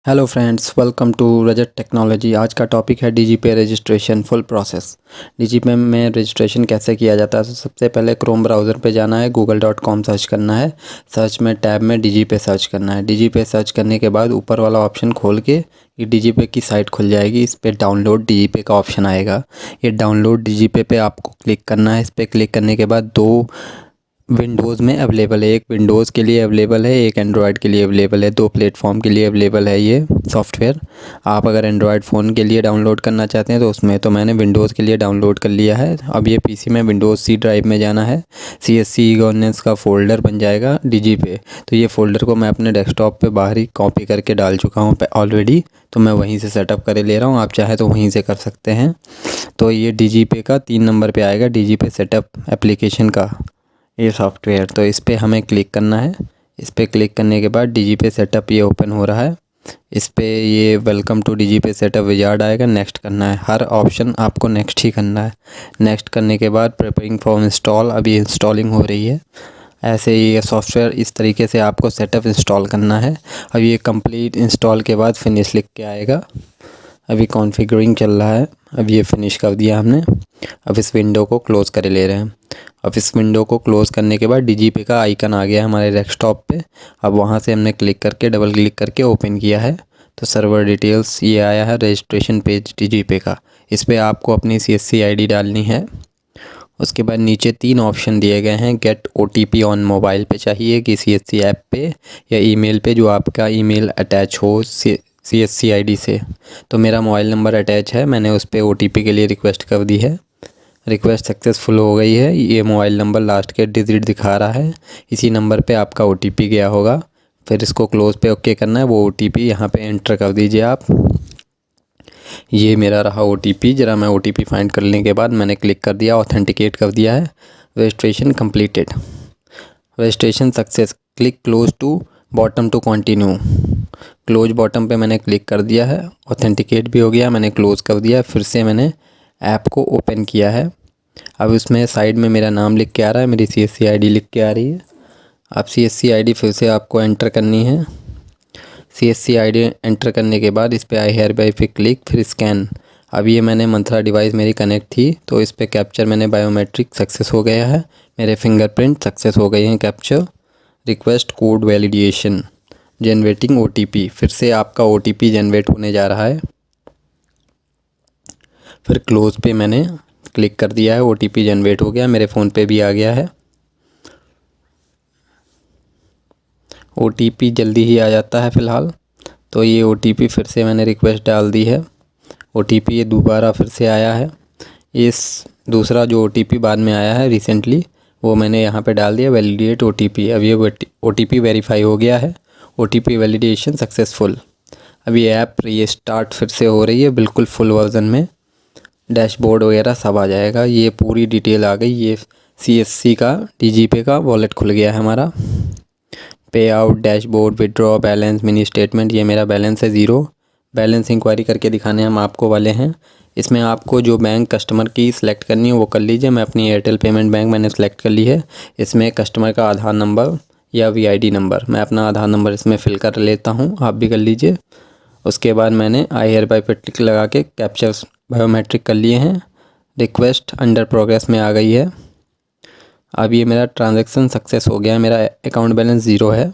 Hello friends, welcome to Rajat technology. आज का topic है DigiPay registration full process. DigiPay में रजिस्ट्रेशन कैसे किया जाता है। तो सबसे पहले क्रोम ब्राउज़र पे जाना है, google.com सर्च करना है। सर्च में टैब में डीजीपे सर्च करना है। डीजीपे सर्च करने के बाद ऊपर वाला ऑप्शन खोल के ये डीजीपे की साइट खुल जाएगी। इस पर डाउनलोड डीजीपे का ऑप्शन आएगा। ये डाउनलोड डीजीपे पे आपको क्लिक करना है। इस पर क्लिक करने के बाद दो विंडोज़ में अवेलेबल है, एक विंडोज़ के लिए अवेलेबल है, एक एंड्रॉयड के लिए अवेलेबल है। दो प्लेटफॉर्म के लिए अवेलेबल है ये सॉफ्टवेयर। आप अगर एंड्रॉयड फ़ोन के लिए डाउनलोड करना चाहते हैं तो उसमें, तो मैंने विंडोज़ के लिए डाउनलोड कर लिया है। अब ये पीसी में विंडोज़ सी ड्राइव में जाना है। CSC गवर्नेंस का फ़ोल्डर बन जाएगा डीजीपे। तो ये फ़ोल्डर को मैं अपने डेस्कटॉप पे बाहर ही कॉपी करके डाल चुका हूँ ऑलरेडी, तो मैं वहीं से सेटअप कर ले रहा हूँ। आप चाहे तो वहीं से कर सकते हैं। तो ये डीजीपे का 3 नंबर पे आएगा, डीजीपे सेटअप एप्लीकेशन का ये सॉफ्टवेयर। तो इस पर हमें क्लिक करना है। इस पर क्लिक करने के बाद डीजीपे सेटअप ये ओपन हो रहा है। इस पर ये welcome to DigiPay setup wizard आएगा, नेक्स्ट करना है। हर ऑप्शन आपको नेक्स्ट ही करना है। नेक्स्ट करने के बाद प्रिपेयरिंग फॉर इंस्टॉल, अभी इंस्टॉलिंग हो रही है। ऐसे ही ये सॉफ्टवेयर इस तरीके से आपको सेटअप इंस्टॉल करना है। अब ये कंप्लीट इंस्टॉल के बाद फिनिश लिख के आएगा। अभी कॉन्फ़िगरिंग चल रहा है। अब ये फिनिश कर दिया हमने। अब इस विंडो को क्लोज़ कर ले रहे हैं। अब इस विंडो को क्लोज़ करने के बाद डीजीपे का आइकन आ गया हमारे डेस्कटॉप पे। अब वहाँ से हमने क्लिक करके, डबल क्लिक करके ओपन किया है। तो सर्वर डिटेल्स ये आया है, रजिस्ट्रेशन पेज डीजीपे का। इस पर आपको अपनी CSC ID डालनी है। उसके बाद नीचे 3 ऑप्शन दिए गए हैं। गेट OTP ऑन मोबाइल पे चाहिए कि CSC ऐप पे या ईमेल पे, जो आपका ईमेल अटैच हो CSC ID से। तो मेरा मोबाइल नंबर अटैच है, मैंने उस पर OTP के लिए रिक्वेस्ट कर दी है। रिक्वेस्ट सक्सेसफुल हो गई है। ये मोबाइल नंबर लास्ट के डिजिट दिखा रहा है, इसी नंबर पे आपका OTP गया होगा। फिर इसको क्लोज़ पे ओके करना है। वो OTP यहाँ पे एंटर कर दीजिए आप। ये मेरा रहा OTP। ज़रा मैं OTP फाइंड करने के बाद मैंने क्लिक कर दिया, ऑथेंटिकेट कर दिया है। Registration completed, registration success. Click close to bottom to continue. Close bottom पे मैंने क्लिक कर दिया है। ऑथेंटिकेट भी हो गया, मैंने क्लोज़ कर दिया। फिर से मैंने ऐप को ओपन किया है। अब उसमें साइड में मेरा नाम लिख के आ रहा है, मेरी CSC ID लिख के आ रही है। अब CSC ID फिर से आपको एंटर करनी है। CSC ID एंटर करने के बाद इस पर आई हेयर बाई पे क्लिक, फिर स्कैन। अब ये मैंने मंत्रा डिवाइस मेरी कनेक्ट थी, तो इस पर कैप्चर मैंने बायोमेट्रिक सक्सेस हो गया है। मेरे फिंगरप्रिंट सक्सेस हो गए हैं capture. Request code validation, generating OTP। फिर से आपका OTP जनरेट होने जा रहा है। फिर क्लोज पे मैंने क्लिक कर दिया है। OTP जनरेट हो गया, मेरे फ़ोन पे भी आ गया है। OTP जल्दी ही आ जाता है फ़िलहाल। तो ये OTP फिर से मैंने रिक्वेस्ट डाल दी है। OTP ये दोबारा फिर से आया है। इस दूसरा जो OTP बाद में आया है रिसेंटली, वो मैंने यहाँ पे डाल दिया, वैलिडेट OTP। अब ये OTP वेरीफाई हो गया है। OTP validation successful. अब ये ऐप रीस्टार्ट फिर से हो रही है, बिल्कुल फुल वर्जन में। डैशबोर्ड वगैरह सब आ जाएगा। ये पूरी डिटेल आ गई। ये CSC का डीजीपे का वॉलेट खुल गया है हमारा। पे out, dashboard, withdraw, balance, mini statement. ये मेरा बैलेंस है 0। बैलेंस इंक्वायरी करके दिखाने हम आपको वाले हैं। इसमें आपको जो बैंक कस्टमर की सिलेक्ट करनी है वो कर लीजिए। मैं अपनी एयरटेल पेमेंट बैंक मैंने सेलेक्ट कर ली है। इसमें कस्टमर का आधार नंबर या VID नंबर, मैं अपना आधार नंबर इसमें फ़िल कर लेता हूँ, आप भी कर लीजिए। उसके बाद मैंने आई हेयर बाई पे टिक लगा के कैप्चर बायोमेट्रिक कर लिए हैं। रिक्वेस्ट अंडर प्रोग्रेस में आ गई है। अब ये मेरा ट्रांजैक्शन सक्सेस हो गया है। मेरा अकाउंट बैलेंस 0 है।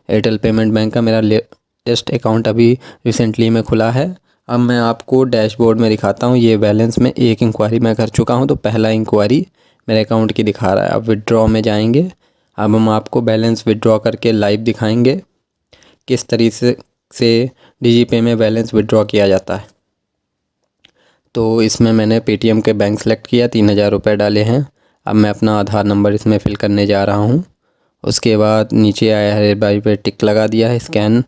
एयरटेल पेमेंट बैंक का मेरा लेटेस्ट अकाउंट अभी रिसेंटली में खुला है। अब मैं आपको डैशबोर्ड में दिखाता हूँ। ये बैलेंस में एक इंक्वायरी मैं कर चुका हूँ, तो पहला इंक्वायरी मेरे अकाउंट की दिखा रहा है। अब विड्रॉ में जाएंगे। अब हम आपको बैलेंस विड्रॉ करके लाइव दिखाएंगे किस तरीके से डीजीपे में बैलेंस विड्रॉ किया जाता है। तो इसमें मैंने पेटीएम के बैंक सेलेक्ट किया, 3000 रुपये डाले हैं। अब मैं अपना आधार नंबर इसमें फ़िल करने जा रहा हूँ। उसके बाद नीचे आया है बाई पे टिक लगा दिया है। स्कैन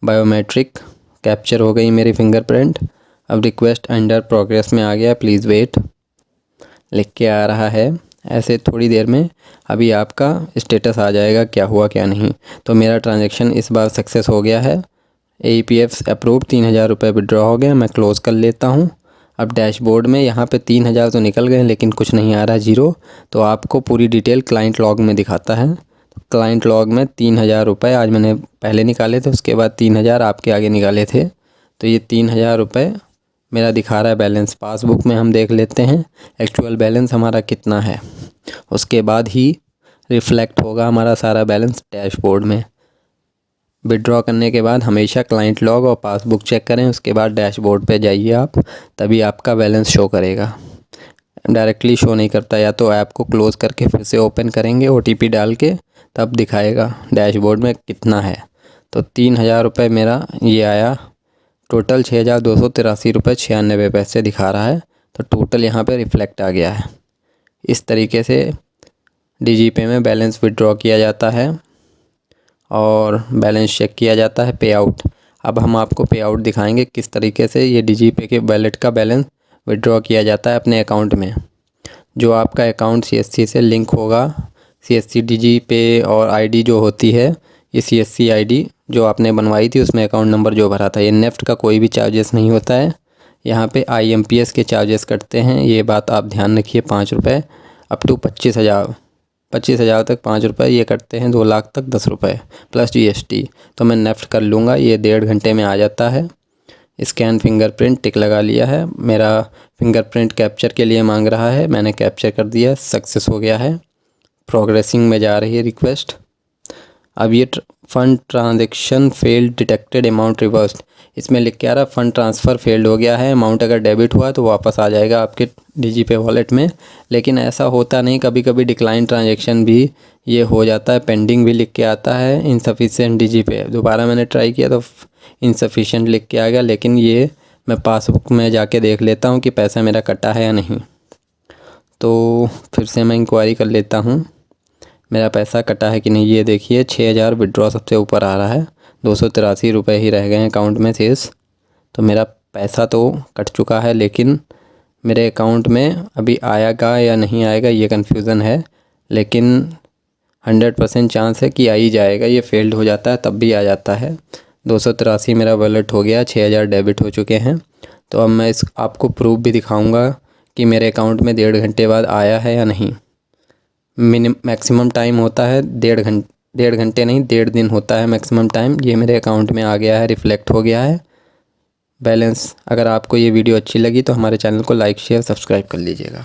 बायोमेट्रिक कैप्चर हो गई मेरी फिंगरप्रिंट। अब रिक्वेस्ट अंडर प्रोग्रेस में आ गया, प्लीज़ वेट लिख के आ रहा है। ऐसे थोड़ी देर में अभी आपका स्टेटस आ जाएगा, क्या हुआ क्या नहीं। तो मेरा ट्रांजैक्शन इस बार सक्सेस हो गया है। AEPF अप्रूव, 3000 रुपये विड्रॉ हो गया। मैं क्लोज़ कर लेता हूँ। अब डैशबोर्ड में यहाँ पे 3000 तो निकल गए, लेकिन कुछ नहीं आ रहा, 0। तो आपको पूरी डिटेल क्लाइंट लॉग में दिखाता है। क्लाइंट लॉग में 3,000 रुपये आज मैंने पहले निकाले थे, उसके बाद 3,000 आपके आगे निकाले थे। तो ये 3,000 रुपये मेरा दिखा रहा है बैलेंस। पासबुक में हम देख लेते हैं एक्चुअल बैलेंस हमारा कितना है, उसके बाद ही रिफ़्लेक्ट होगा हमारा सारा बैलेंस डैशबोर्ड में। विड्रॉ करने के बाद हमेशा क्लाइंट लॉग और पासबुक चेक करें, उसके बाद डैशबोर्ड पे जाइए आप, तभी आपका बैलेंस शो करेगा। डायरेक्टली शो नहीं करता, या तो ऐप को क्लोज़ करके फिर से ओपन करेंगे OTP डाल के, तब दिखाएगा डैशबोर्ड में कितना है। तो 3,000 रुपये मेरा ये आया। टोटल 6,283 रुपये 96 पैसे दिखा रहा है। तो टोटल यहाँ पे रिफ़्लेक्ट आ गया है। इस तरीके से DigiPay में बैलेंस विड्रॉ किया जाता है और बैलेंस चेक किया जाता है। पे आउट, अब हम आपको पे आउट दिखाएंगे किस तरीके से ये DigiPay के वॉलेट का बैलेंस विड्रॉ किया जाता है अपने अकाउंट में। जो आपका अकाउंट CSC से लिंक होगा, CSC DigiPay और ID जो होती है, ये CSC ID जो आपने बनवाई थी उसमें अकाउंट नंबर जो भरा था। ये नेफ्ट का कोई भी चार्जेस नहीं होता है, यहाँ पे IMPS के चार्जेस कटते हैं, ये बात आप ध्यान रखिए। 5 रुपये अप टू 25,000 तक 5 रुपये ये कटते हैं, 2 लाख तक 10 रुपये प्लस GST। तो मैं नेफ्ट कर लूँगा, ये 1.5 घंटे में आ जाता है। स्कैन फिंगरप्रिंट टिक लगा लिया है, मेरा फिंगरप्रिंट कैप्चर के लिए मांग रहा है, मैंने कैप्चर कर दिया, सक्सेस हो गया है। प्रोग्रेसिंग में जा रही है रिक्वेस्ट। अब ये fund transaction failed detected amount reversed, इसमें लिख के आ रहा फ़ंड ट्रांसफ़र फेल्ड हो गया है। अमाउंट अगर डेबिट हुआ तो वापस आ जाएगा आपके DigiPay वॉलेट में, लेकिन ऐसा होता नहीं। कभी कभी डिक्लाइन ट्रांजैक्शन भी ये हो जाता है, पेंडिंग भी लिख के आता है, इनसफिशिएंट DigiPay। दोबारा मैंने ट्राई किया तो इनसफिशिएंट लिख के आ गया, लेकिन ये मैं पासबुक में जाके देख लेता हूँ कि पैसा मेरा कटा है या नहीं। तो फिर से मैं इंक्वायरी कर लेता हूँ मेरा पैसा कटा है कि नहीं। ये देखिए 6,000 विड्रॉ सबसे ऊपर आ रहा है, 283 रुपये ही रह गए हैं अकाउंट में शेष। तो मेरा पैसा तो कट चुका है, लेकिन मेरे अकाउंट में अभी आएगा या नहीं आएगा ये कन्फ्यूज़न है, लेकिन 100% चांस है कि आ ही जाएगा। ये फेल्ड हो जाता है तब भी आ जाता है। 283 मेरा वॉलेट हो गया, 6,000 डेबिट हो चुके हैं। तो अब मैं आपको प्रूफ भी दिखाऊंगा कि मेरे अकाउंट में 1.5 घंटे बाद आया है या नहीं। मैक्सिमम टाइम होता है 1.5 घंटे नहीं, 1.5 दिन होता है मैक्सिमम टाइम। ये मेरे अकाउंट में आ गया है, रिफ़्लेक्ट हो गया है बैलेंस। अगर आपको ये वीडियो अच्छी लगी तो हमारे चैनल को लाइक शेयर सब्सक्राइब कर लीजिएगा।